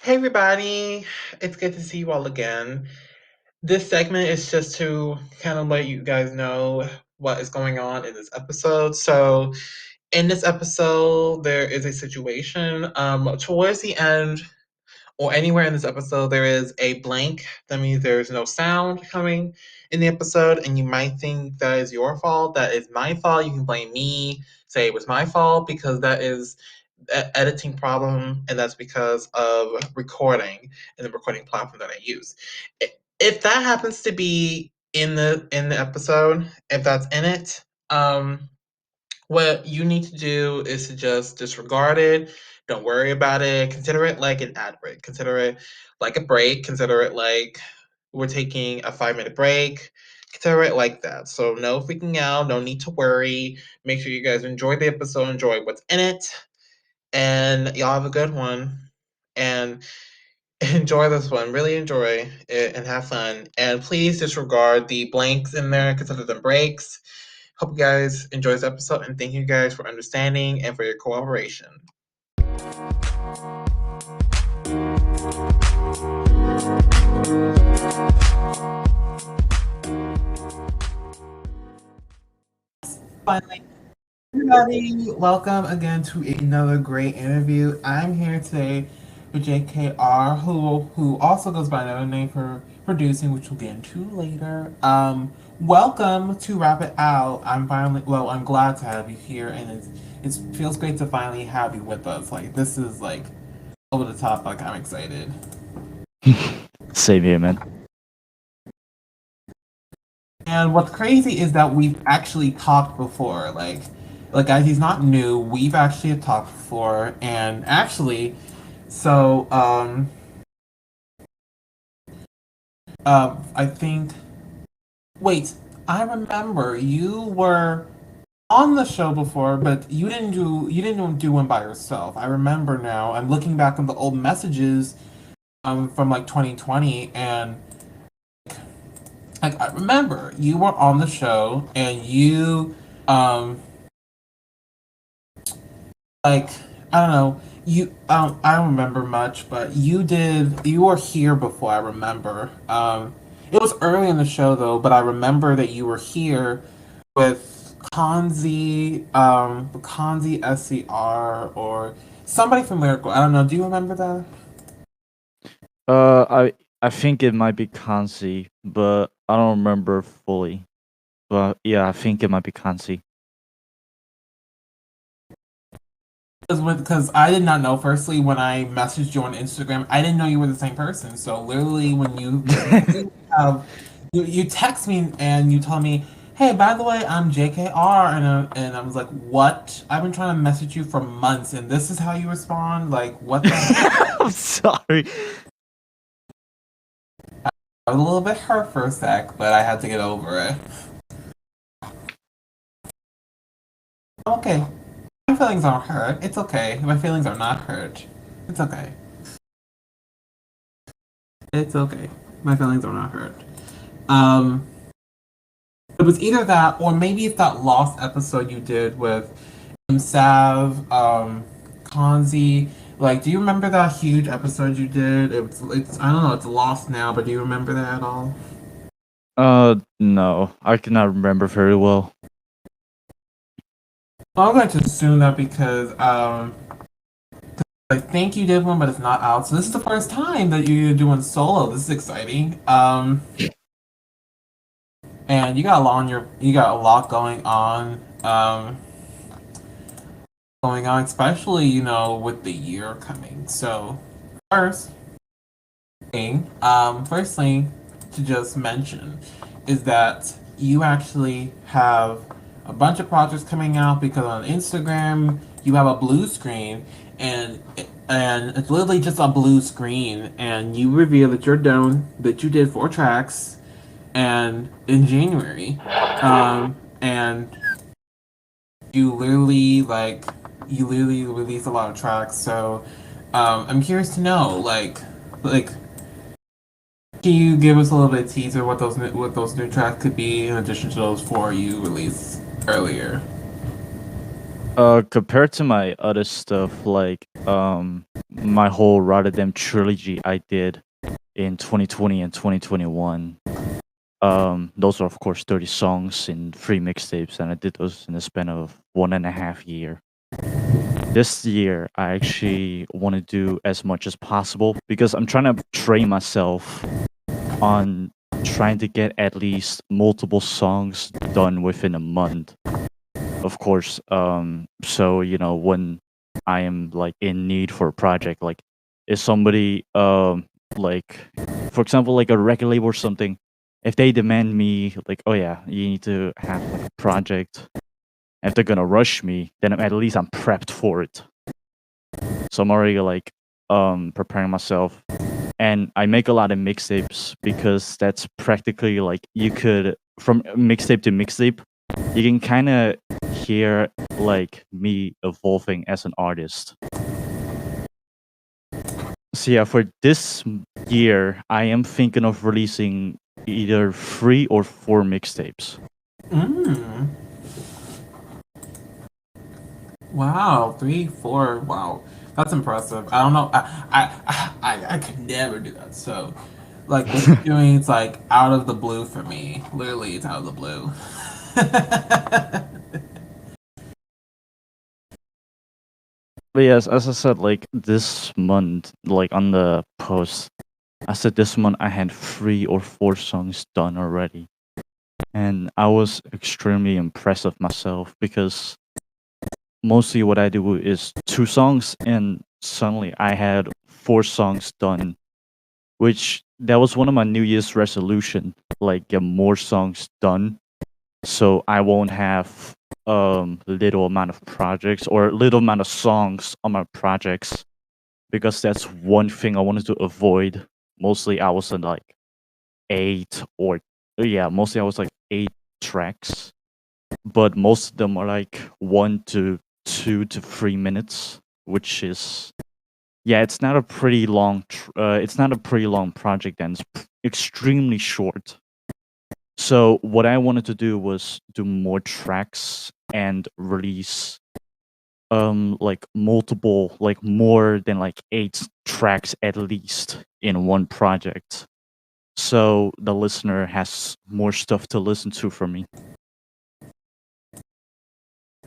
Hey everybody, it's good to see you all again. This segment is just to kind of let you guys know what is going on in this episode. So, in this episode, there is a situation. Towards the end, or anywhere in this episode, there is a blank. That means there's no sound coming in the episode, and you might think that is your fault. That is my fault. You can blame me, say it was my fault, because that is an editing problem, and that's because of recording and the recording platform that I use. If that happens to be in the episode, if that's in it, what you need to do is to just disregard it. Don't worry about it. Consider it like an ad break. Consider it like a break. Consider it like we're taking a 5 minute break. Consider it like that. So, no freaking out. No need to worry. Make sure you guys enjoy the episode, enjoy what's in it, and y'all have a good one. And enjoy this one. Really enjoy it and have fun. And please disregard the blanks in there, consider them breaks. Hope you guys enjoy this episode and thank you guys for understanding and for your cooperation. Finally, everybody, welcome again to another great interview. I'm here today with JKR, who also goes by another name for producing, which we'll get into later. Welcome to Wrap It Out. I'm glad to have you here, and it feels great to finally have you with us. Like this is like over the top. Like I'm excited. Same here, man. And what's crazy is that we've actually talked before. Like guys, he's not new. We've actually talked before, and actually, so I think. Wait, I remember you were on the show before, but you didn't do one by yourself. I remember now. I'm looking back on the old messages from like 2020, and like I remember you were on the show, and you like I don't know. I don't remember much, but you were here before. I remember. It was early in the show though, but I remember that you were here with Kanzi SCR or somebody from Lyrical. I don't know. Do you remember that? I think it might be Kansi, but I don't remember fully. But yeah, I think it might be Kansi. Because I did not know. Firstly, when I messaged you on Instagram, I didn't know you were the same person. So literally, when you text me and you tell me, "Hey, by the way, I'm JKR," and I was like, "What? I've been trying to message you for months, and this is how you respond? Like, what the heck?" I'm sorry. I was a little bit hurt for a sec, but I had to get over it. Okay, my feelings aren't hurt. It's okay. My feelings are not hurt. It's okay. It's okay. My feelings are not hurt. Um, it was either that or maybe it's that lost episode you did with Sav, Kanzi. Like, do you remember that huge episode you did? It's I don't know, it's lost now, but do you remember that at all? No, I cannot remember very well. Well, I'm going to assume that because I think you did one, but it's not out. So this is the first time that you're doing solo. This is exciting. And you got a lot going on, especially with the year coming. So first first thing to just mention is that you actually have a bunch of projects coming out because on Instagram you have a blue screen and it's literally just a blue screen and you reveal that you did 4 tracks and in January and you literally release a lot of tracks. So I'm curious to know like can you give us a little bit of teaser what those new tracks could be in addition to those 4 you released earlier? Compared to my other stuff, like my whole Rotterdam trilogy I did in 2020 and 2021. Those are of course 30 songs in 3 mixtapes, and I did those in the span of 1.5 year. This year, I actually want to do as much as possible because I'm trying to train myself on trying to get at least multiple songs done within a month. Of course, so when I am like in need for a project, like if somebody like for example like a record label or something, if they demand me like, oh yeah, you need to have like a project, if they're gonna rush me, then at least I'm prepped for it. So I'm already like preparing myself, and I make a lot of mixtapes because that's practically like you could from mixtape to mixtape, you can kind of hear like me evolving as an artist. So yeah, for this year, I am thinking of releasing either 3 or 4 mixtapes. Mm. Wow, 3, 4. Wow, that's impressive. I don't know. I could never do that. So, like, what you're doing is like out of the blue for me. Literally, it's out of the blue. But yes, as I said, like this month, like on the post, I said this month I had 3 or 4 songs done already. And I was extremely impressed with myself because mostly what I do is 2 songs, and suddenly I had 4 songs done, which that was one of my New Year's resolution, like get more songs done, so I won't have little amount of projects or little amount of songs on my projects, because that's one thing I wanted to avoid. Mostly I was in like 8 tracks, but most of them are like 1 to 2 to 3 minutes, which is, yeah, it's not a pretty long. It's not a pretty long project, and it's extremely short. So what I wanted to do was do more tracks and release like multiple, like more than like 8 tracks at least in one project, so the listener has more stuff to listen to from me.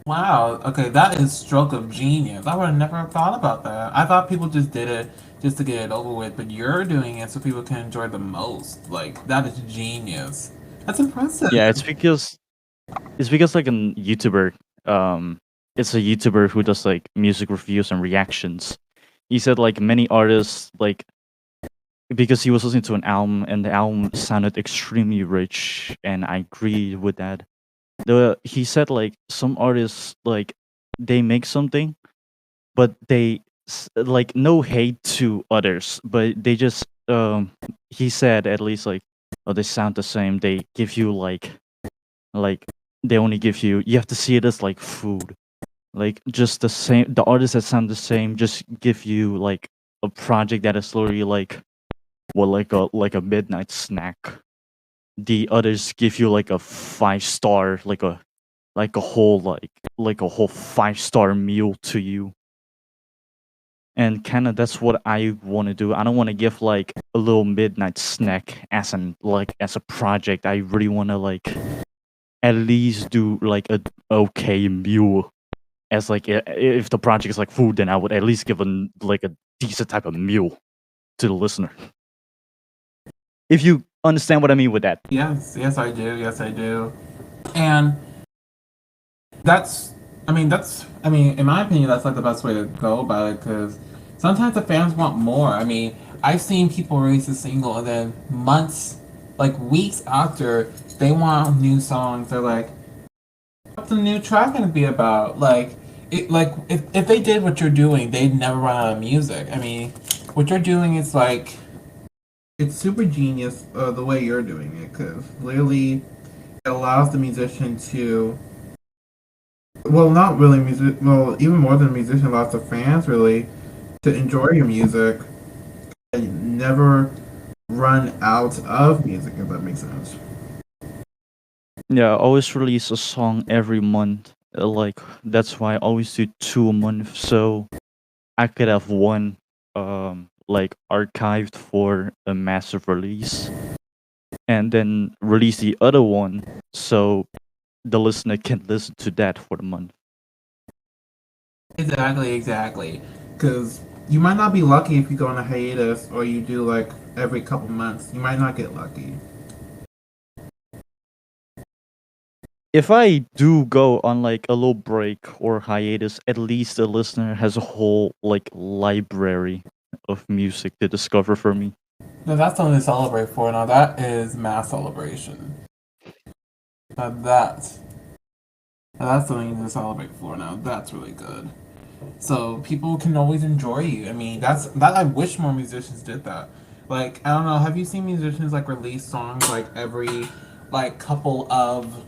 Wow. Okay, that is stroke of genius. I would have never thought about that. I thought people just did it just to get it over with, but you're doing it so people can enjoy the most. Like that is genius. That's impressive. Yeah, it's because like a YouTuber, um, it's a YouTuber who does like music reviews and reactions. He said like many artists, like, because he was listening to an album and the album sounded extremely rich, and I agree with that. He said like some artists, like, they make something, but like, no hate to others, but they just he said at least like, oh, they sound the same. They give you like they only give you, you have to see it as like food, like just the same, the artists that sound the same just give you like a project that is literally like, well, like a midnight snack. The others give you like a 5 star, like a whole, like a whole 5 star meal to you. And kind of that's what I want to do. I don't want to give like a little midnight snack as as a project. I really want to like at least do like a okay meal, as like, if the project is like food, then I would at least give like a decent type of meal to the listener. If you understand what I mean with that. Yes, yes, I do. Yes, I do. And that's, I mean, in my opinion, that's like the best way to go about it because sometimes the fans want more. I mean, I've seen people release a single and then months, like weeks after, they want new songs. They're like, what's the new track gonna be about? Like, like if they did what you're doing, they'd never run out of music. I mean, what you're doing is like, it's super genius the way you're doing it because literally it allows the musician to, well, not really music, well, even more than a musician, lots of fans really to enjoy your music and never run out of music, if that makes sense. Yeah, I always release a song every month, Like that's why I always do two a month, so I could have one like archived for a massive release, and then release the other one so the listener can listen to that for the month. Exactly, exactly. Because you might not be lucky if you go on a hiatus or you do like every couple months. You might not get lucky. If I do go on like a little break or hiatus, at least the listener has a whole like library of music to discover for me. No, that's something to celebrate for. Now that is mass celebration. Now that's something to celebrate for. Now that's really good. So people can always enjoy you. I mean, that. I wish more musicians did that. Like, I don't know. Have you seen musicians like release songs like every like couple of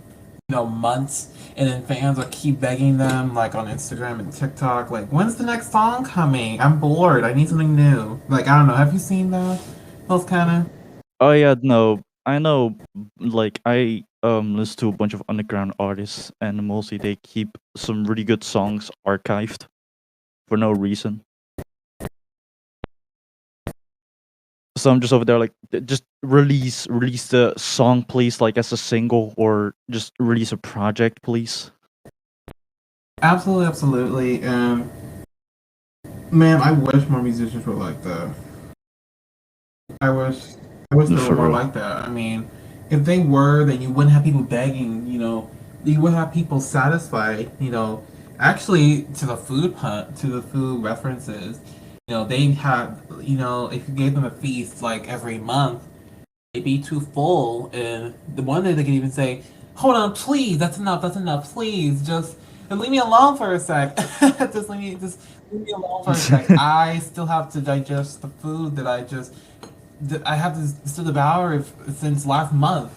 months, and then fans will keep begging them like on Instagram and TikTok, like, when's the next song coming? I'm bored. I need something new. Like, I don't know. Have you seen that? Those kind of. Oh yeah, no, I know. Like I listen to a bunch of underground artists, and mostly they keep some really good songs archived for no reason. So I'm just over there like, just release the song, please, like as a single, or just release a project, please. Absolutely, absolutely. And man, I wish more musicians were like that. I wish I wish they were For more real. like that. I mean, if they were, then you wouldn't have people begging. You would have people satisfied. Actually, to the food references. They had. If you gave them a feast like every month, they'd be too full, and the one day they could even say, "Hold on, please. That's enough. That's enough. Please, just leave me alone for a sec. Just leave me alone for a sec. I still have to digest the food that I have to still devour since last month."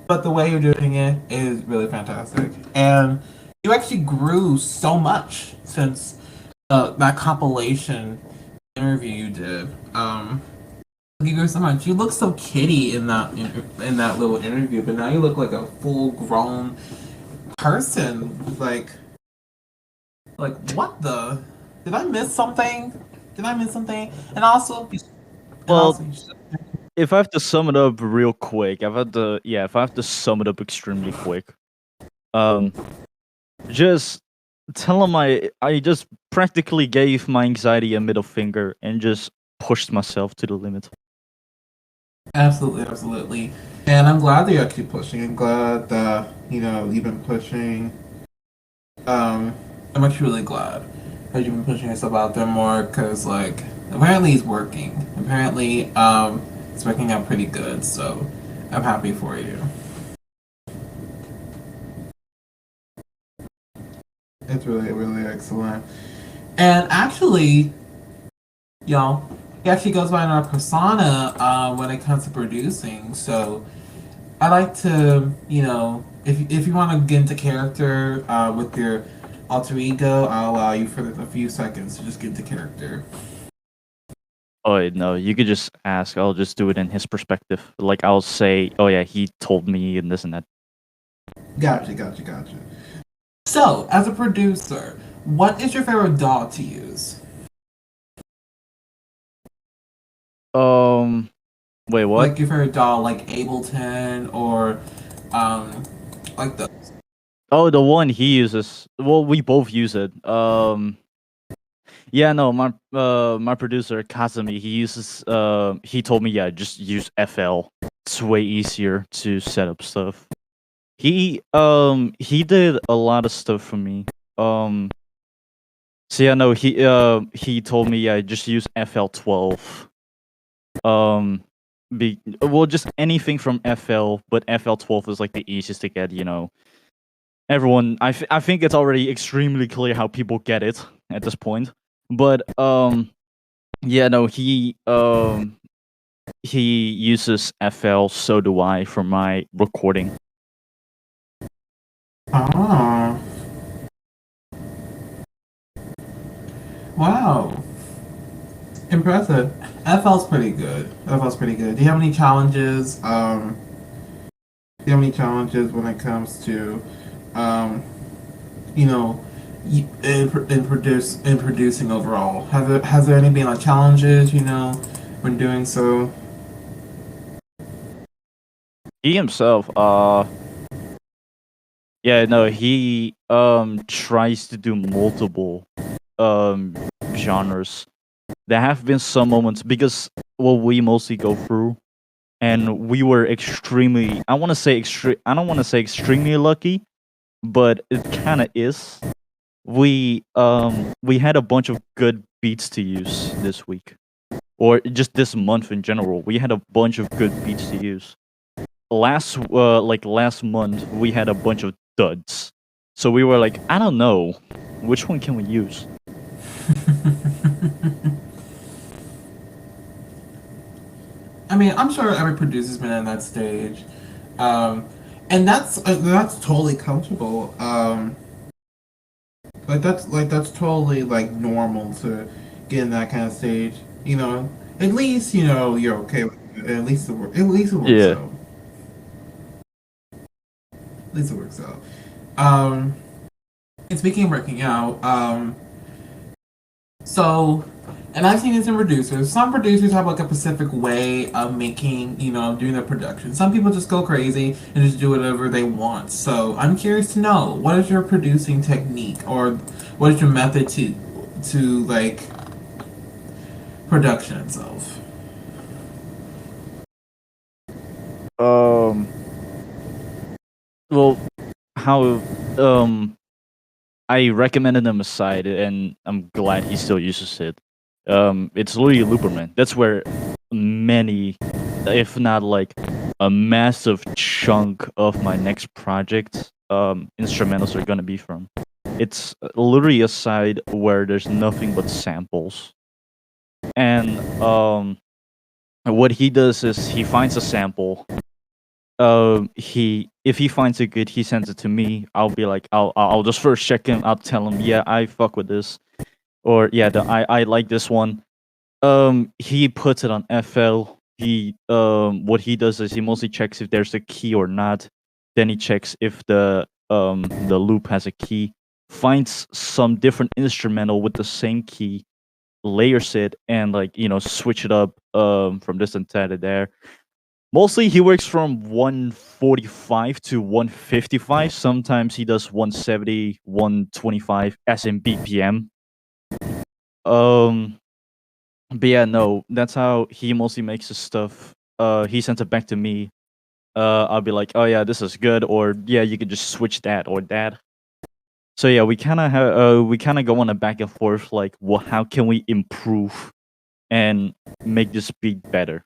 But the way you're doing it is really fantastic, and you actually grew so much since that compilation interview you did. You grew so much. You look so kitty in that little interview, but now you look like a full grown person. Like what the? Did I miss something? Did I miss something? And Well, also, if I have to sum it up real quick, if I have to sum it up extremely quick, um, just tell him I just practically gave my anxiety a middle finger and just pushed myself to the limit. absolutely, absolutely. And I'm glad that you're actually pushing. I'm glad that you've been pushing. Um, I'm actually really glad that you've been pushing yourself out there more because, like, apparently it's working. Apparently, it's working out pretty good. So I'm happy for you. It's really, really excellent. And actually, he actually goes by another persona when it comes to producing. So I like to, if you want to get into character with your alter ego, I'll allow you for a few seconds to just get into character. Oh no, you could just ask. I'll just do it in his perspective. Like I'll say, "Oh yeah, he told me and this and that." Gotcha, gotcha, gotcha. So, as a producer, what is your favorite DAW to use? Um, wait, what? Like your favorite DAW, like Ableton or um, like the. Oh, the one he uses. Well, we both use it. Yeah, no, my producer Kazami, he told me, yeah, just use FL. It's way easier to set up stuff. He did a lot of stuff for me. Um so yeah, no, he told me, yeah, just use FL12. Well, just anything from FL, but FL12 is like the easiest to get, everyone, I think it's already extremely clear how people get it at this point. But yeah, no, he uses FL, so do I for my recording. Ah, wow. Impressive. FL's pretty good. FL's pretty good. Do you have any challenges? Do you have any challenges when it comes to, um, you know, in producing overall? Has there any been like challenges? When doing so? He himself, yeah, no, he tries to do multiple genres. There have been some moments because what we mostly go through, and we were extremely, I want to say extreme, I don't want to say extremely lucky, but it kind of is. We had a bunch of good beats to use this week, or just this month in general. We had a bunch of good beats to use. Last month we had a bunch of duds, so we were like, I don't know, which one can we use? I mean, I'm sure every producer's been in that stage, um, and that's totally comfortable. That's totally like normal to get in that kind of stage. At least you're okay with it. At least it works Yeah. out. At least it works out. Um, and speaking of working out, so, and I've seen this in producers. Some producers have like a specific way of making, doing their production. Some people just go crazy and just do whatever they want. So I'm curious to know, what is your producing technique, or what is your method to like production itself? Um. Well, how I recommended him a site, and I'm glad he still uses it. It's Louis Looperman. That's where many, if not like a massive chunk of my next project, instrumentals are gonna be from. It's literally a site where there's nothing but samples, and what he does is he finds a sample. He if he finds it good, he sends it to me. I'll be like, I'll just first check him. I'll tell him, yeah, I fuck with this, or yeah, I like this one. He puts it on FL. What he does is he mostly checks if there's a key or not. Then he checks if the loop has a key. Finds some different instrumental with the same key, layers it, and like switch it up from this and that to there. Mostly he works from 145 to 155. Sometimes he does 170, 125 as in BPM. Um but yeah, no, that's how he mostly makes his stuff. He sends it back to me. I'll be like, "Oh yeah, this is good," or "Yeah, you could just switch that or that." So yeah, we kind of go on a back and forth like, how can we improve and make this beat better?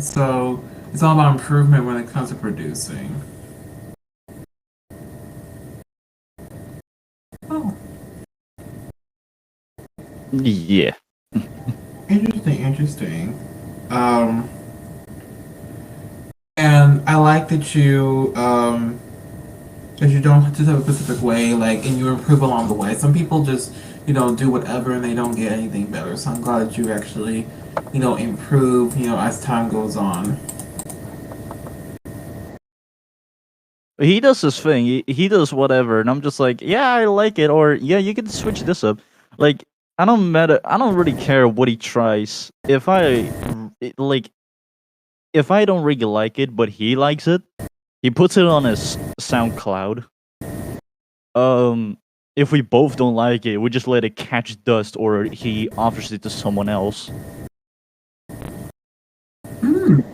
So it's all about improvement when it comes to producing. Oh, Yeah. interesting, interesting. Um, and I like that you don't just have a specific way, like, and you improve along the way. Some people just, do whatever and they don't get anything better. So I'm glad that you actually, improve, as time goes on. He does his thing. He does whatever, and I'm just like, yeah, I like it, or yeah, you can switch this up. Like, I don't really care what he tries. Like, if I don't really like it, but he likes it, he puts it on his SoundCloud. Um, if we both don't like it, we just let it catch dust, or he offers it to someone else. Mm.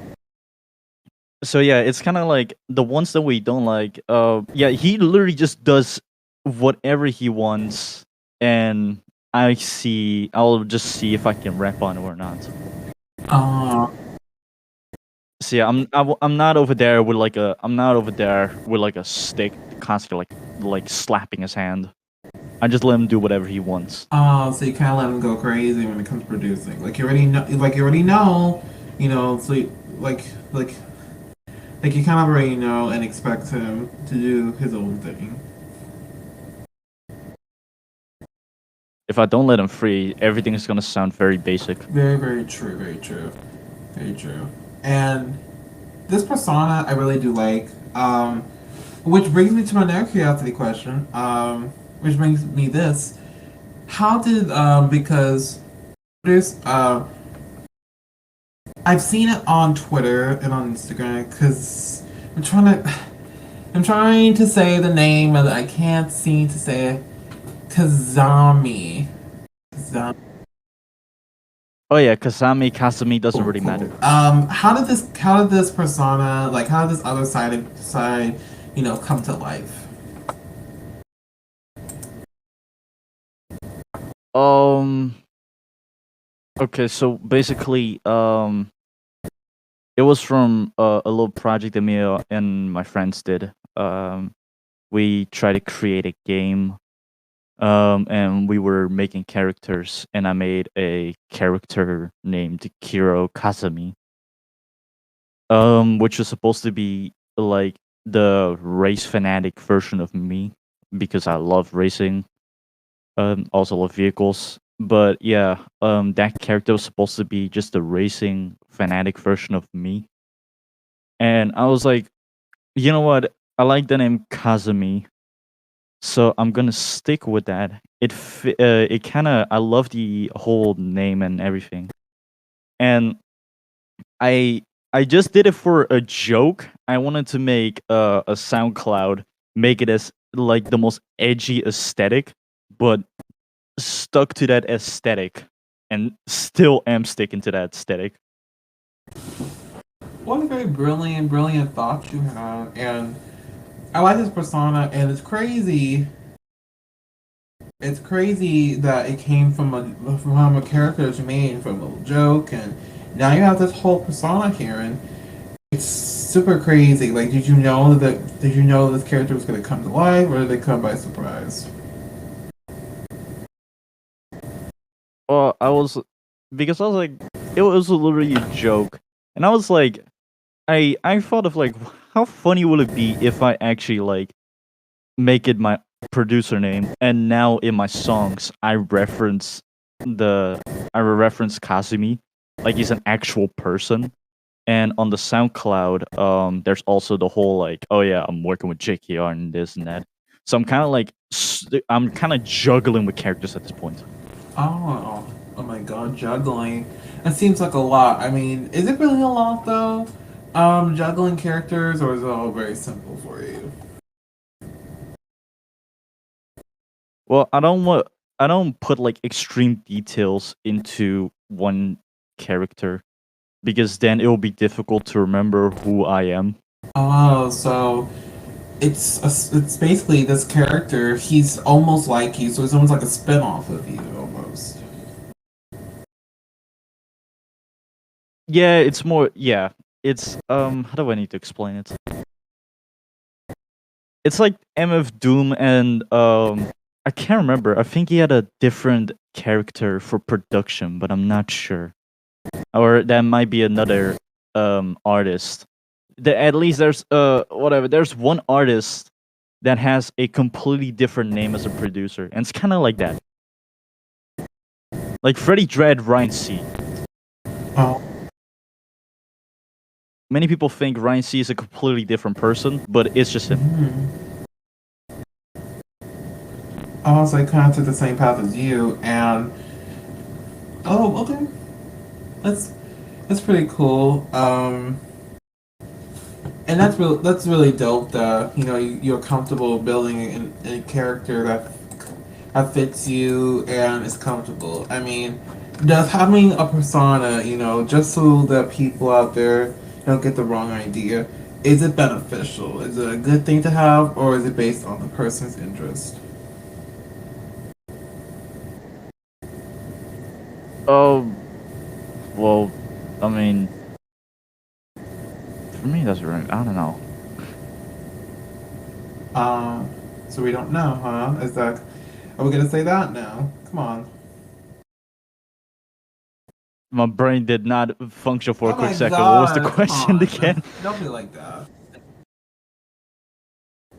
So yeah, it's kind of like the ones that we don't like. Yeah, he literally just does whatever he wants, and I'll just see if I can rap on it or not. Uh, So yeah, I'm not over there with like a stick, constantly like slapping his hand. I just let him do whatever he wants. so you kind of let them go crazy when it comes to producing. Like you already know, So like like you kind of already know and expect him to do his own thing. if I don't let him free, everything is gonna sound very basic. Very, very true. Very true. Very true. And this persona I really do like. Which brings me to my next curiosity question. Which brings me this: how did because there's I've seen it on Twitter and on Instagram because I'm trying to I'm trying to say the name and I can't seem to say it. Kazami. Kazami. Oh yeah, Kazami doesn't Cool, really cool. matter. How did this persona, like how did this other side, come to life? Um. Okay, so basically, it was from a little project that me and my friends did. We tried to create a game, and we were making characters, and I made a character named Kiro Kazami, which was supposed to be like the race fanatic version of me because I love racing. Also love vehicles. But yeah, that character was supposed to be just the racing fanatic version of me. And I was like, you know what? I like the name Kazami, so I'm gonna stick with that. It kind of I love the whole name and everything, and I I just did it for a joke. I wanted to make a SoundCloud, make it as like the most edgy aesthetic, but stuck to that aesthetic, and still am sticking to that aesthetic. What a very brilliant, brilliant thought you had, and I like this persona, and it's crazy. It's crazy that it came from a character that you made from a little joke, and now you have this whole persona here, and it's super crazy. Like, did you know this character was going to come to life, or did they come by surprise? Well, I was because I was like, it was literally a joke, and I was like, I thought of like, how funny would it be if I actually like make it my producer name, and now in my songs the I reference Kazumi, like he's an actual person. And on the SoundCloud, there's also the whole like, oh yeah, I'm working with JKR and this and that. So I'm kind of like, I'm kind of juggling with characters at this point. Oh, oh my God, juggling. That seems like a lot. I mean, is it really a lot though? Juggling characters, or is it all very simple for you? Well, I don't put like extreme details into one character because then it will be difficult to remember who I am. Oh, so it's basically this character. He's almost like you, so it's almost like a spin-off of you, almost. Yeah, it's more. Yeah, it's how do I need to explain it? It's like MF Doom and I can't remember. I think he had a different character for production, but I'm not sure. Or that might be another artist. At least there's whatever. There's one artist that has a completely different name as a producer, and it's kind of like that. Like Freddie Dredd, Ryan C. Oh, Many people think Ryan C is a completely different person, but it's just him. I was like kind of took the same path as you, and oh, okay, that's that's pretty cool. And that's really dope that you're comfortable building a character that fits you and is comfortable. I mean, does having a persona, just so that people out there don't get the wrong idea, is it beneficial? Is it a good thing to have, or is it based on the person's interest? Oh, well, I mean, for me, that's right. I don't know. Um, so we don't know, huh? Are we gonna say that now? Come on. My brain did not function for a Oh quick my second. What was the God! Come question on. again? Don't be like that.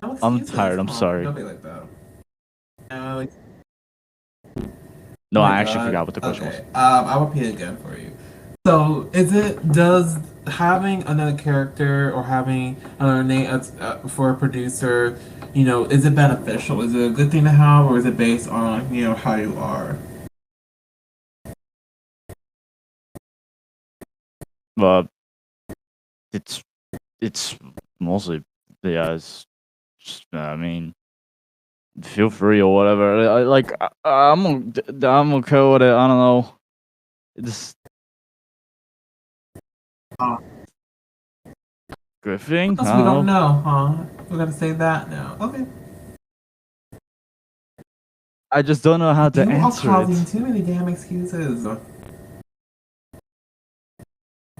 No I'm excuses. tired. I'm Come on. sorry. Don't be like that. Like, No, Oh my I actually god. forgot what the question was. Okay. I'll repeat it again for you. So, does having another character or having another name for a producer, is it beneficial? Is it a good thing to have, or is it based on, how you are? But it's it's mostly, yeah. It's just, I mean, feel free or whatever. I'm okay with it. I don't know. It's Uh, good thing. I Plus, we don't don't know. know, huh? We're gonna say that now. Okay. I just don't know how to You are answer causing it. too many damn excuses.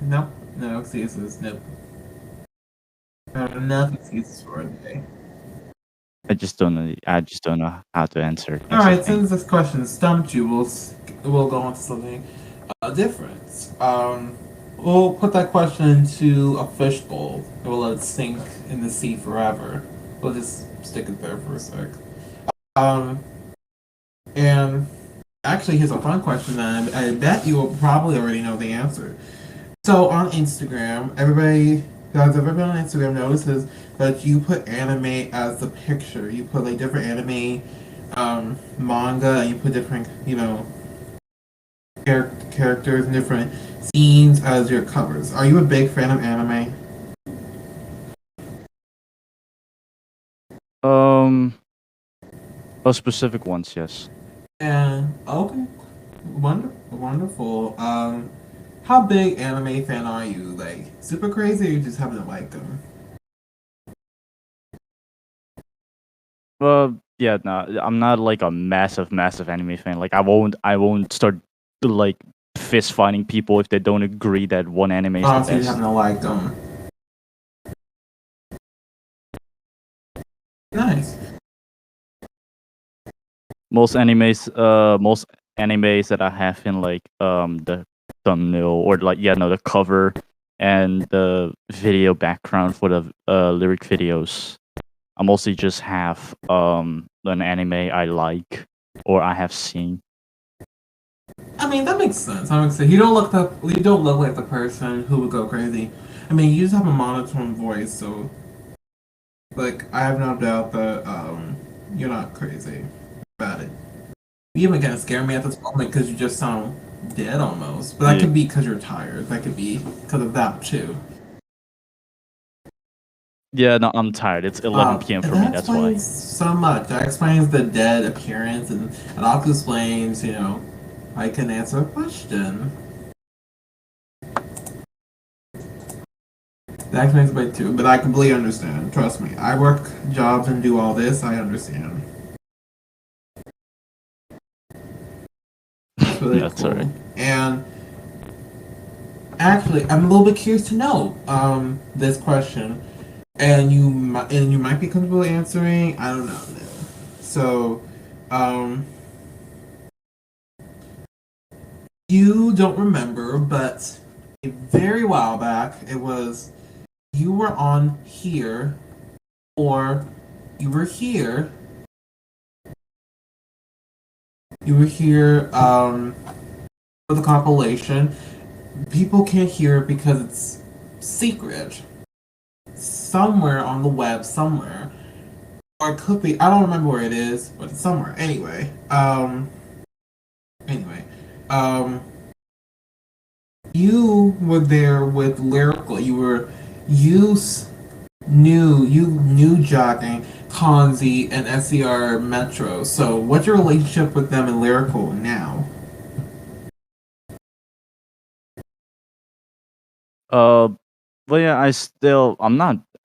Nope. No excuses. Nope. Enough excuses for the day. I just don't know. I just don't know how to answer it. All That's the right. thing. Since this question stumped you, we'll go on to something different. We'll put that question into a fishbowl. We'll let it sink in the sea forever. We'll just stick it there for a sec. Um, and actually, here's a fun question that I bet you will probably already know the answer. So on Instagram, everybody guys, everybody on Instagram notices that you put anime as the picture. You put like different anime manga, and you put different, characters and different scenes as your covers. Are you a big fan of anime? Um, specific ones, yes. And okay, wonderful. How big anime fan are you? Like super crazy, or you just happen to like them? Yeah, no, I'm not like a massive anime fan. Like, I won't start like fist fighting people if they don't agree that one anime is the Oh, so you just happen best. to like them. Nice. Most animes that I have in like the thumbnail or like, yeah, no, the cover and the video background for the lyric videos. I mostly just have an anime I like or I have seen. I mean, that makes sense. That makes sense. You don't look like the person who would go crazy. I mean, you just have a monotone voice, so like I have no doubt that you're not crazy about it. You even kind of scare me at this moment because you just sound dead almost. But that Yeah, could be because you're tired. That could be because of that too. yeah, no, I'm tired. It's 11 p.m. And for me. that That's why. explains so much. That explains the dead appearance, and it also explains, I can answer a question. That explains a bit too, but I completely understand. Trust me. I work jobs and do all this. I understand. That's really That's cool. alright. And actually, I'm a little bit curious to know this question, and you might be comfortable answering. I don't know. So, um, you don't remember, but a very while back, it was you were on here, or you were here. You were here for the compilation. People can't hear it because it's secret. Somewhere on the web, somewhere. Or it could be, I don't remember where it is, but it's somewhere. Anyway. Um, you were there with Lyrical. You you knew Jogging, Kanzi, and SCR Metro. So what's your relationship with them and Lyrical now? Uh, but yeah,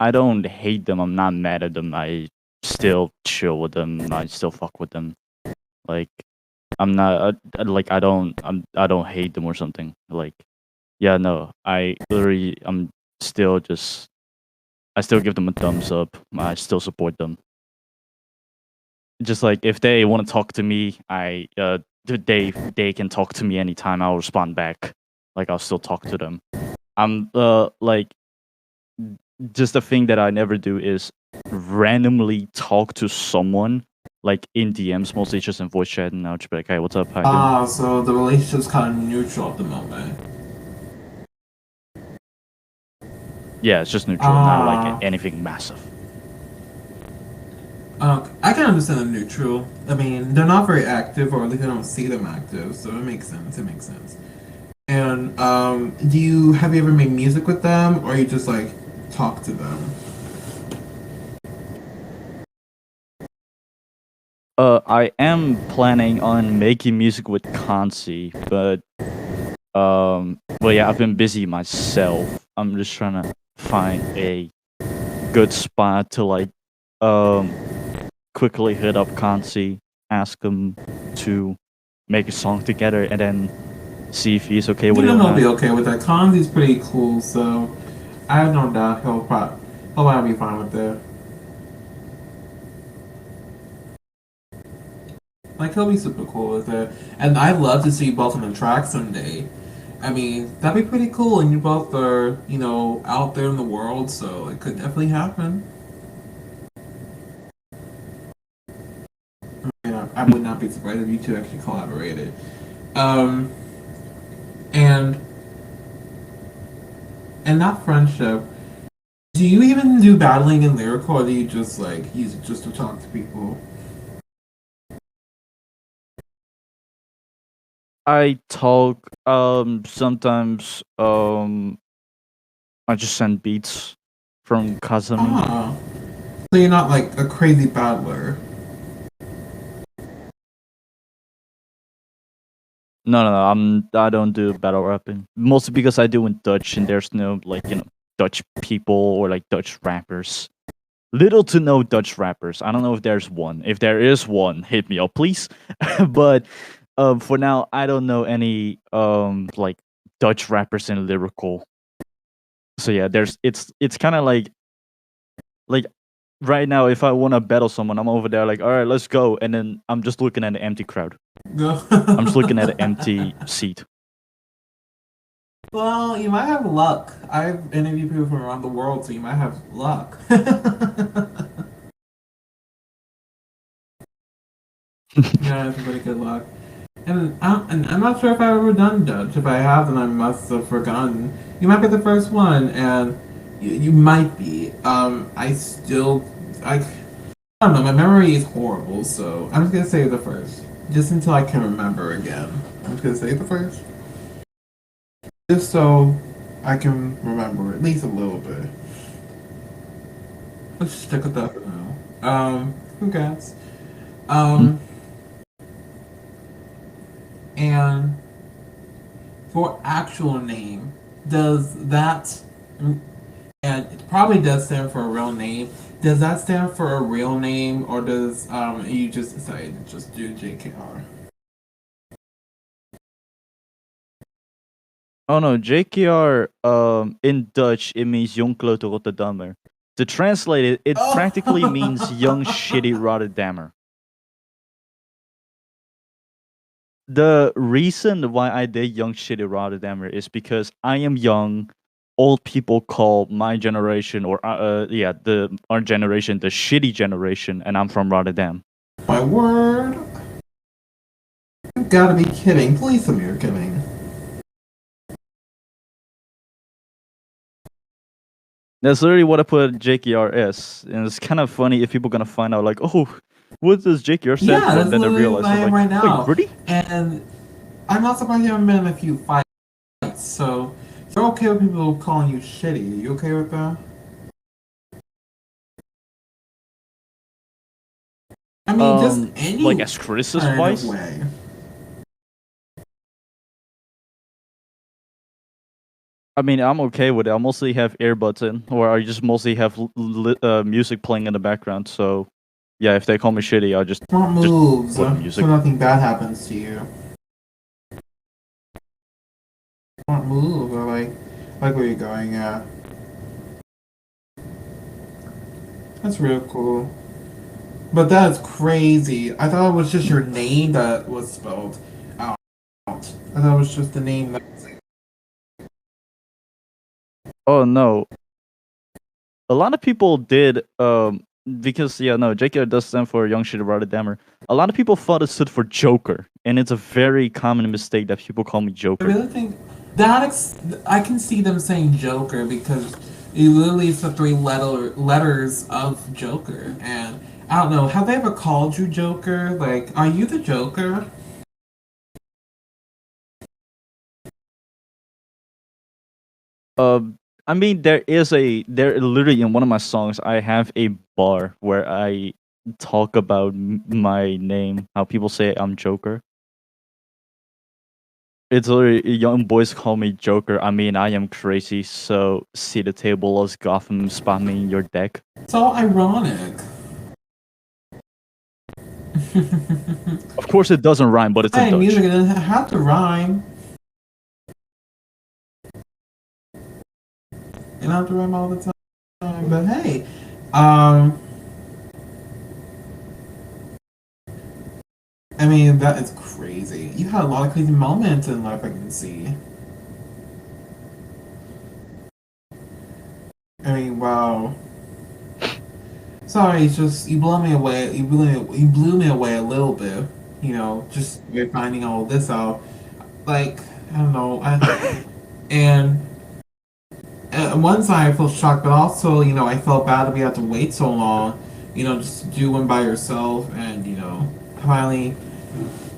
I don't hate them. I'm not mad at them. I still chill with them. I still fuck with them. Like, I'm not like I don't hate them or something. Like, yeah, no, I'm still just I still give them a thumbs up. I still support them. Just like if they want to talk to me, they can talk to me anytime. I'll respond back. Like, I'll still talk to them. I'm like, just a thing that I never do is randomly talk to someone like in DMs, mostly just in voice chat, and I'll just be like, "Hey, what's up? How you doing?" So the relationship's kind of neutral at the moment. Yeah, it's just neutral, not like Ah, anything massive. I can understand the neutral. I mean, they're not very active, or at least I don't see them active, so it makes sense. It makes sense. And do you have you ever made music with them, or you just like talk to them? I am planning on making music with Kansi, but well, yeah, I've been busy myself. I'm just trying to find a good spot to like, um, quickly hit up Kansi, ask him to make a song together, and then see if he's okay You with it know or he'll not. be okay with that. Kanzi's pretty cool, so I have no doubt he'll probably be fine with it. Like he'll be super cool with it, and I'd love to see you both on the track someday. I mean, that'd be pretty cool, and you both are, out there in the world, so it could definitely happen. I would not be surprised if you two actually collaborated. Um, and and that friendship. Do you even do battling in lyrical, or do you just like use it just to talk to people? I talk sometimes I just send beats from Kazami. Ah, so you're not like a crazy battler. No, I don't do battle rapping. Mostly because I do in Dutch and there's no like, Dutch people or like Dutch rappers. Little to no Dutch rappers. I don't know if there's one. If there is one, hit me up, please. But for now, I don't know any like Dutch rappers in lyrical. So yeah, it's kind of like right now, if I want to battle someone, I'm over there like, all right, let's go, and then I'm just looking at an empty crowd. I'm just looking at an empty seat. Well, you might have luck. I've interviewed people from around the world, so you might have luck. Yeah, it's pretty good luck. And I'm not sure if I've ever done Dutch. If I have, then I must have forgotten. You might be the first one, and you might be. I don't know. My memory is horrible, so I'm just gonna say the first, just until I can remember again. I'm just gonna say the first, just so I can remember at least a little bit. Let's just stick with that for now. Congrats. Mhm. Um, and for actual name, does that, and it probably does stand for a real name. Does that stand for a real name, or does you just decide to just do JKR? Oh no, JKR in Dutch it means Jong Klote Rotterdammer. To translate it, it practically means young shitty Rotterdammer. The reason why I did young shitty Rotterdammer is because I am young. Old people call my generation or yeah, the our generation the shitty generation, and I'm from Rotterdam. My word! You gotta be kidding! Please tell me you're kidding. That's literally what I put JKR is, and it's kind of funny if people gonna find out like, oh, what does JKR stand Yeah, for? that's And then they literally what realize I I'm am like, right wait, now. really? And I'm not surprised you haven't been in a few fights. So you're okay with people calling you shitty? Are you okay with that? I mean, just Like any as criticism kind of wise, way. I mean, I'm okay with it. I mostly have earbuds in, or I just mostly have music playing in the background. So, yeah, if they call me shitty, I'll Smart just moves, put so music. nothing bad happens to you. Smart moves. I like where you're going at. That's real cool. But that's crazy. I thought it was just your name that was spelled out. I thought it was just the name that. Oh no, a lot of people did because yeah, no, JKR does stand for Jong Klote Rotterdammer. A lot of people thought it stood for Joker, and it's a very common mistake that people call me I Joker. really think that I can see them saying Joker because it literally is the letters of Joker, and I don't know. Have they ever called you Joker? Like, are you the Joker? Uh, I mean, there literally in one of my songs, I have a bar where I talk about my name, how people say I'm Joker. It's literally young boys call me Joker. I mean, I am crazy, so see the table as Gotham spot me in your deck. So ironic. Of course, it doesn't rhyme, but it's in Hey, music Dutch. it doesn't have to rhyme. It don't have to rhyme all the time. But hey, um, I mean that is crazy. You had a lot of crazy moments in life. I can see. I mean, wow. Sorry, it's just you blew me away. You blew me away a little bit. You know, just you're finding all this out. Like I don't know. And on one side I feel shocked, but also I felt bad that we had to wait so long. Just to do one by yourself, and finally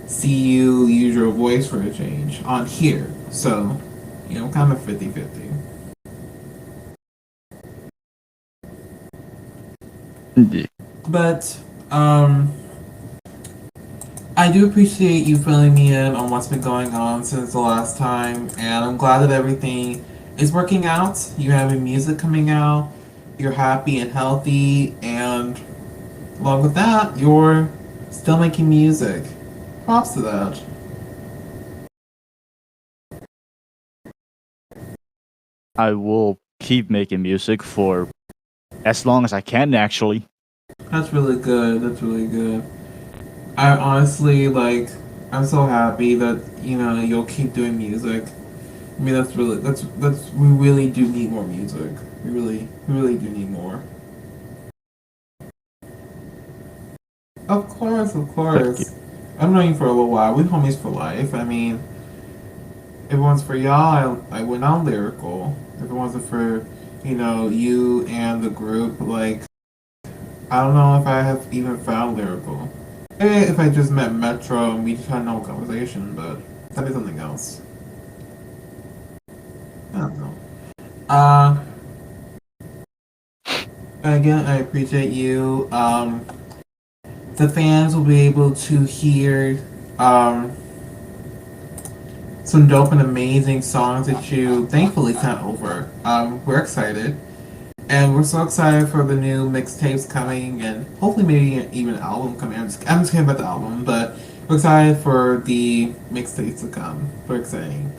see you use your voice for a change on here. So, kind of 50-50. Yeah. But I do appreciate you filling me in on what's been going on since the last time, and I'm glad that everything is working out. You having music coming out, you're happy and healthy, and along with that, you're still making music. Props to that. I will keep making music for as long as I can, actually. That's really good. That's really good. I honestly I'm so happy that you'll keep doing music. I mean that's we really do need more music. We really do need more. Of course, of Thank you. course. I've known you for a little while. We homies for life. I mean, if it was for y'all, I went on lyrical. If it wasn't for you and the group, I don't know if I have even found lyrical. Maybe if I just met Metro and we just had no conversation, but that'd be something else. I don't know. Uh, again, I appreciate you. The fans will be able to hear some dope and amazing songs that you thankfully sent over. We're excited. And we're so excited for the new mixtapes coming and hopefully maybe even an album coming. I'm just kidding about the album, but we're excited for the mixtapes to come. We're exciting.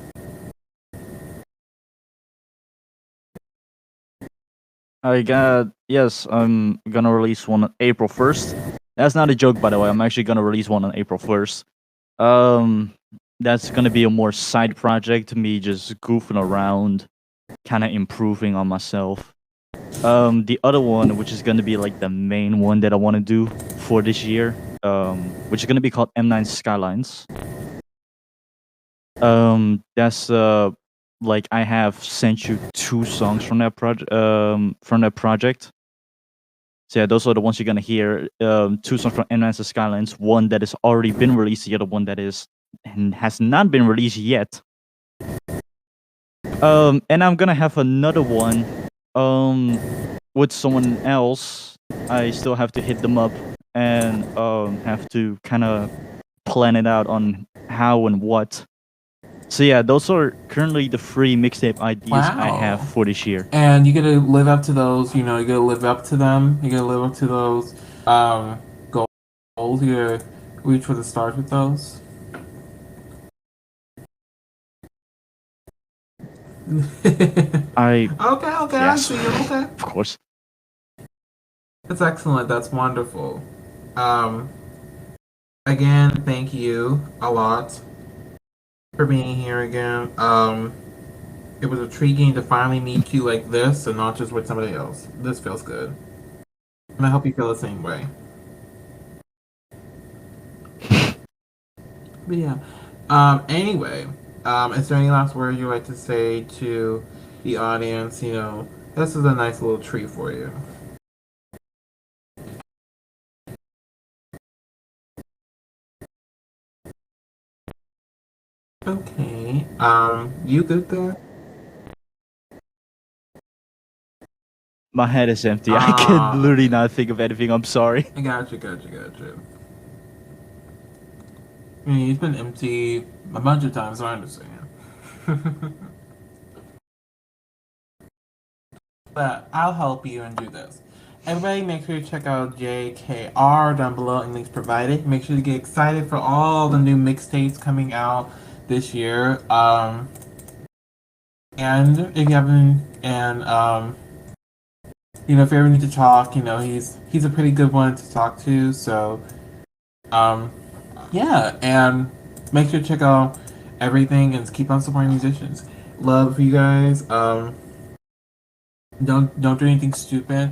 I got yes. I'm gonna release one on April 1st. That's not a joke, by the way. I'm actually gonna release one on April 1st. Um, that's gonna be a more side project, me just goofing around, kind of improving on myself. The other one, which is gonna be like the main one that I want to do for this year, which is gonna be called M9 Skylines. That's like I have sent you two songs from that project. From that project. So yeah, those are the ones you're gonna hear. Two songs from M9 Skylines. One that has already been released. The other one that is and has not been released yet. And I'm gonna have another one. With someone else. I still have to hit them up and have to kind of plan it out on how and what. So yeah, those are currently the three mixtape ideas I have Wow. for this year. And you gotta live up to those, you gotta live up to them. You gotta live up to those goals. You gotta reach for the stars with those. I Okay, I yes, see you. Okay. of course. That's excellent. That's wonderful. Um, again, thank you a lot for being here again. It was intriguing to finally meet you like this and not just with somebody else. This feels good. And I hope you feel the same way. But yeah. Anyway, is there any last words you'd like to say to the audience? You know, this is a nice little treat for you. Okay. You good there? My head is empty. I can literally not think of anything. I'm sorry. I got you. I mean, it's been empty a bunch of times, so I understand. But I'll help you and do this. Everybody, make sure you check out JKR down below in links provided. Make sure to get excited for all the new mixtapes coming out this year. And if you haven't, you know, if you ever need to talk, you know, he's a pretty good one to talk to. So, yeah, and make sure to check out everything and keep on supporting musicians. Love for you guys. Don't do anything stupid.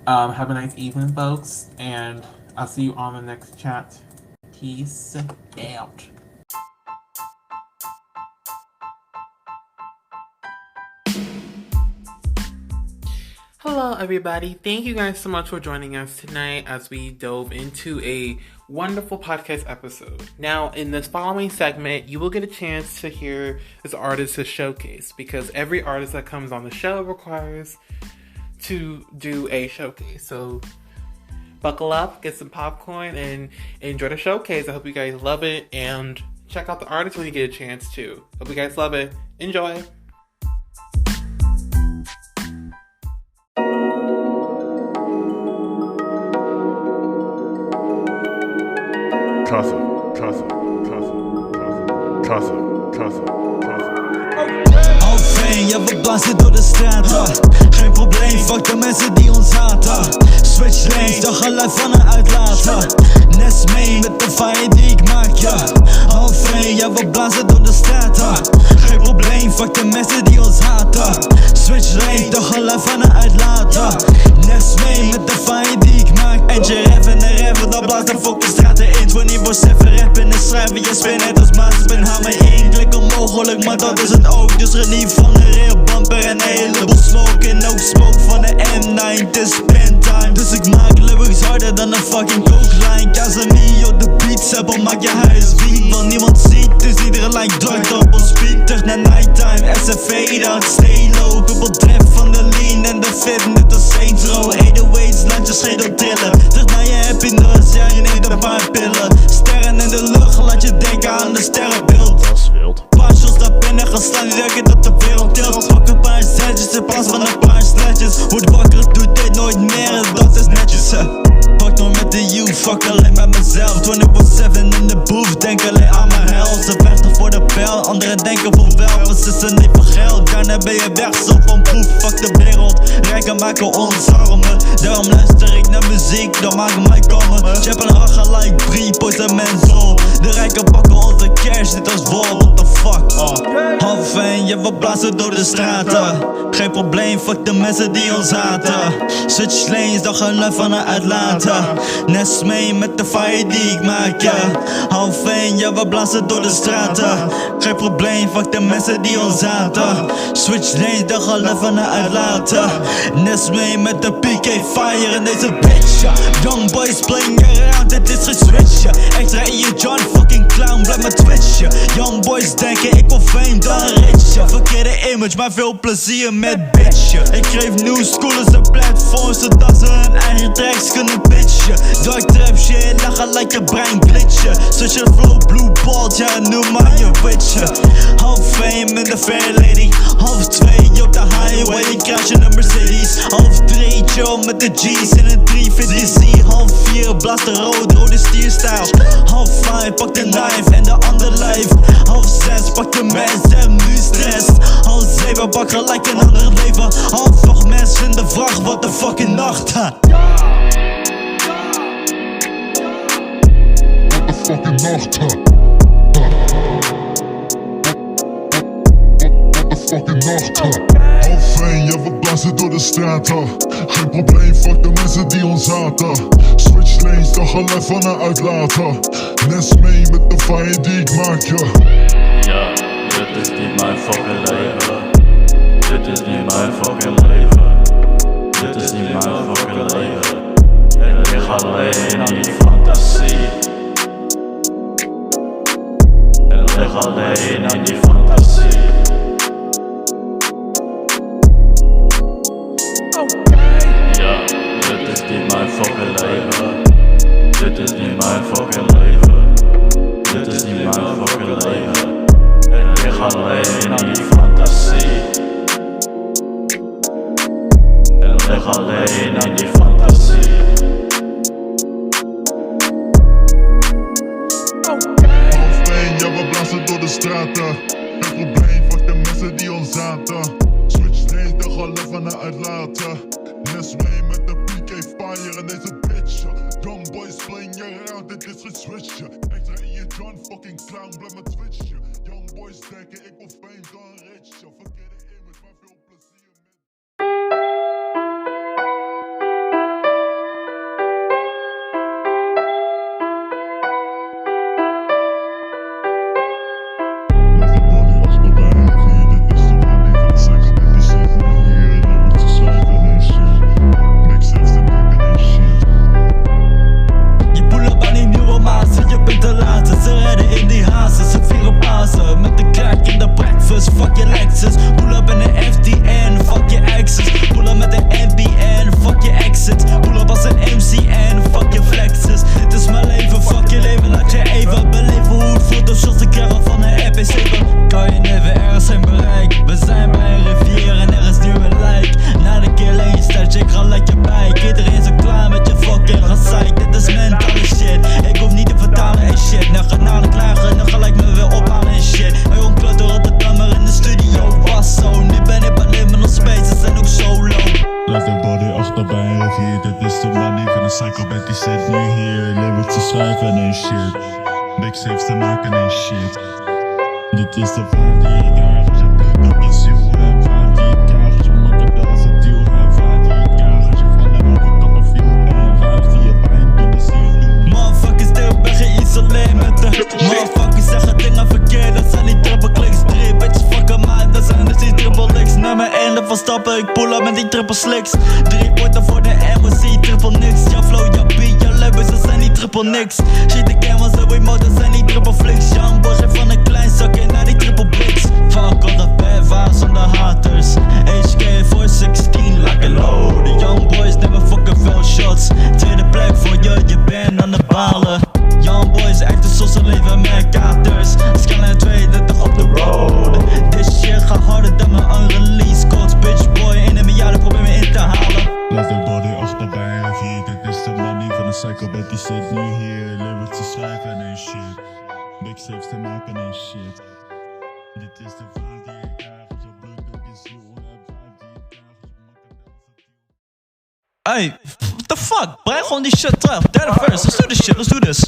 Have a nice evening, folks, and I'll see you on the next chat. Peace out. Hello, everybody. Thank you guys so much for joining us tonight as we dove into a wonderful podcast episode. Now, in this following segment, you will get a chance to hear this artist's showcase because every artist that comes on the show requires to do a showcase. So, buckle up, get some popcorn, and enjoy the showcase. I hope you guys love it, and check out the artist when you get a chance to. Hope you guys love it. Enjoy. Ja, we blazen door de straat, geen probleem, fuck de mensen die ons haten. Switch lanes, de geluid van een uitlater. Nest mee met de fire die ik maak, ja. Ja, we blazen door de straat, geen probleem, fuck de mensen die ons haten. Switch lanes, de geluid van een uitlater. Nest mee met de fire die ik maak. Eentje rappen en rappen, dan blaast de fucking straten in. 24/7 rappen en schrijven, je spin net als maas, ik ben hamer in. Klik onmogelijk, maar dat is het ook. Dus relief van de real bumper en een heleboel smoke. En ook smoke van de M9, het is time. Dus ik maak lyrics harder dan een fucking cokeline. Kazami op de beat, sample, maak je huis wiet. Want niemand ziet, dus iedereen lijkt druk op ons speak. Terug naar nighttime, SFV, dan stay low. Dubbel trap van de lean en de fit, net als Saints Row. 808's, laat je schedel trillen. Terug naar je happiness, ja je neemt een paar pillen. Sterren in de lucht, laat je denken aan de sterrenbeeld. Dat is wild. Paar shots naar binnen gaan staan, die denken dat de wereld tilt. Pak een paar centjes in plaats van een paar sletjes. Word wakker, doe dit nooit meer en dat is netjes. Fuck nooit met de you, fuck alleen met mezelf. 24/7 in de booth, denk alleen aan mijn hel. Ze vechten voor de pijl, anderen denken voor wel. We zitten niet voor geld, daarna ben je weg, zo van poef. Fuck de wereld, rijken maken ons armen. Daarom luister ik naar muziek, dan maken mij kalmer. Chappen rachen like Brie, poison mental. De rijken pakken onze cash, dit als wol, what the fuck. Half fijn, ja we blazen door de straten. Geen probleem, fuck de mensen die ons haten. Switch lanes, dan geluid van een uitlaten. Nest mee met de fire die ik maak, ja. Half fijn, ja we blazen door de straten. Geen probleem, fuck de mensen die ons haten. Switch lanes, dan geluid van een uitlaten. Nest mee met de PK fire in deze bitch, ja. Young boys playing around, dit is geen switch, ja. Extra in je John, fucking clown, blijf maar twitchen. Young boys denken ik wil fame, dan rich, ja. Verkeerde image, maar veel plezier met bitch, ja. Ik geef new schoolers een platform, zodat ze hun eigen tracks kunnen pitchen. Dark trap shit, lachen like je brein glitchen. Social flow, blue ball, ja, noem maar je witch, ja. Half fame in de fair lady. Half 2 op de highway, ik crash in een Mercedes. Half 3 chill met de G's in een 350Z. Half 4 blaast de rode stierstijl. Half 5 pak de knife en de ander lijf. Half 6 pak de mens en nu stress. Half 7 pak gelijk een ander leven. Half 8 mensen in de vracht, what the fucking nacht, ha. What the fucking nacht, ha. What the fucking nacht, ha. Half Fijn, ja we blazen door de straten. Geen probleem, fuck de mensen die ons haten. Switch lanes, dan gaan even naar uitlaten. Nest mee met de fire die ik maak, ja. Ja, dit is niet mijn fucking leven. Dit is niet mijn fucking leven. Dit is niet mijn fucking leven. Ik lig alleen aan die fantasie. Ik lig alleen aan die fantasie. Ja, dit is niet mijn fucking leven. Dit is niet mijn fucking leven. Dit is niet mijn fucking leven. Ik lig alleen aan die fantasie. Ik lig alleen aan die fantasie. Hoofdpijn, ja we blazen door de straten. Geen probleem, fuck de mensen die ons haten. Switch lanes, dan gaan even naar uitlaten. Nest mee met de PK Fire en deze bitch. Young boys playing around, dit is geen switch. Extra in je John, fucking clown, blijf me twitchen. Young boys denken, ik wil fame dan rich. Verkeerde image, maar veel plezier met. Fuck je Lexus, pull up in een FTN, fuck je exes. Pull up met een NBN, fuck je exits. Pull up als een MCN, fuck je flexes. Dit is mijn leven, fuck je leven, laat je even beleven hoe het voelt als shots te krijgen van een RP7. Kan je neven, ergens geen bereik. We zijn bij een rivier en er is nu een lijk. Na de kill en je staat, ik ga let je bij. Iedereen is al klaar met je fucking gezeik. Dit is mentale shit, ik hoef niet te vertalen en shit. Nou gaat naar de klagen, dan gelijk me weer ophalen en shit. Jong Klote Rotterdammer in de studio was zo. Nu ben ik bij Liminal Spaces en ook solo. Laat de body achter bij een rivier. Dit is de money van een psychopath die zit nu hier. Lyrics te schrijven en shit. Mixtapes te maken en shit. Dit is de vibe die ik krijg als je bloed op je ziel hebt. Vibe die ik krijg als je makkelijk als een deal hebt. Vibe die ik krijg als je van hem ook een kappen viel. En vibes die je pijn doen, die zie je doen. Motherfuckers stil, ben geïsoleerd met de motherfuckers zeggen dingen verkeerd. Dat zijn die triple clicks. 3 bitches fucken mij, dat zijn dus die triple licks. Nummer 1 van stappen, ik pull up met die triple slicks. 3 pointen voor de MOC, triple niks. Ja flow, ja beat, ja levels, dat zijn die triple niks. Shit, de cameras, de remote, dat zijn die triple flicks. Young boy, geef van een klein zakje naar die triple bricks. Phonk on the bad vibes on the haters. HK voor 16, like a low. De young boys nemen fucking veel shots. Tweede plek voor je, je bent aan de balen. Young boys, echt zoals ze leven met katers. Scanner tweede dag op de road. This shit gaat harder dan mijn unreleased codes. Bitch boy, in een miljarden probeer me in te halen. Laat de body achter bij een rivier. Dit is de money van een psychopath die zit nu hier. Lyrics te schrijven en shit. Mixtapes te maken en shit. Dit is de vibe die ik krijg als je bloed op je ziel hebt. Vibe die ik krijg als je makkelijk als een deal. Hey, what the fuck? Breng gewoon die shit terug. Derde verse, let's do this shit, let's do this.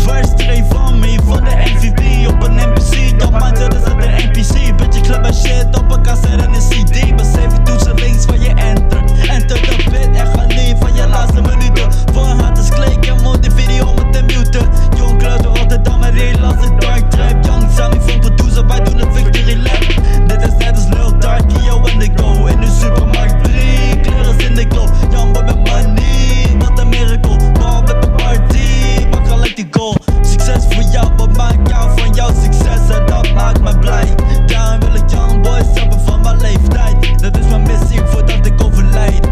First 3 van me, van de MVP op een NPC. Dat maakt het is het een NPC. Beetje club en shit op een cassette en een CD. Maar 7 toetsen links van je enter. Enter de bit en ga leave van je laatste minuten. Voor een hard klik en moet die video met te muten. Jong Klote Rotterdammer, die laatste dark trap. Young Kazami, Phonk producer, wij doen een victory lap. Dit is net als Lil Dark, yo en de go. In de supermarkt, 3 kleren in de glow. Young boy met money, wat een miracle. Ball met de party, pak gelijk die goal. Succes voor jou, wat maakt jou van jouw succes? En dat maakt me blij. Daarom wil ik young boys hebben van mijn leeftijd. Dat is mijn missie voordat ik overlijd.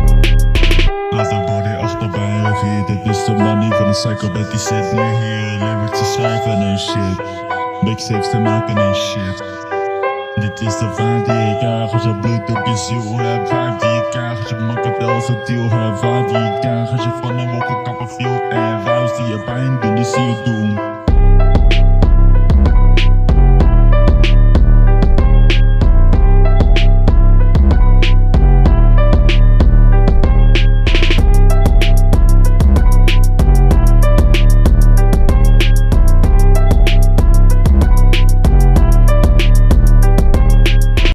Laat de body achter bij een rivier. Dit is de money van een psychopath die zit nu hier. Lyrics te schrijven en shit. Mixtapes te maken en shit. Dit is de vibe die ik krijg als je bloed op je ziel hebt. Vibe die ik krijg als je makkelijk als een deal hebt. Vibe die ik krijg als je van hem ook een kappen viel. En vibes die je pijn doen, die zie je doen.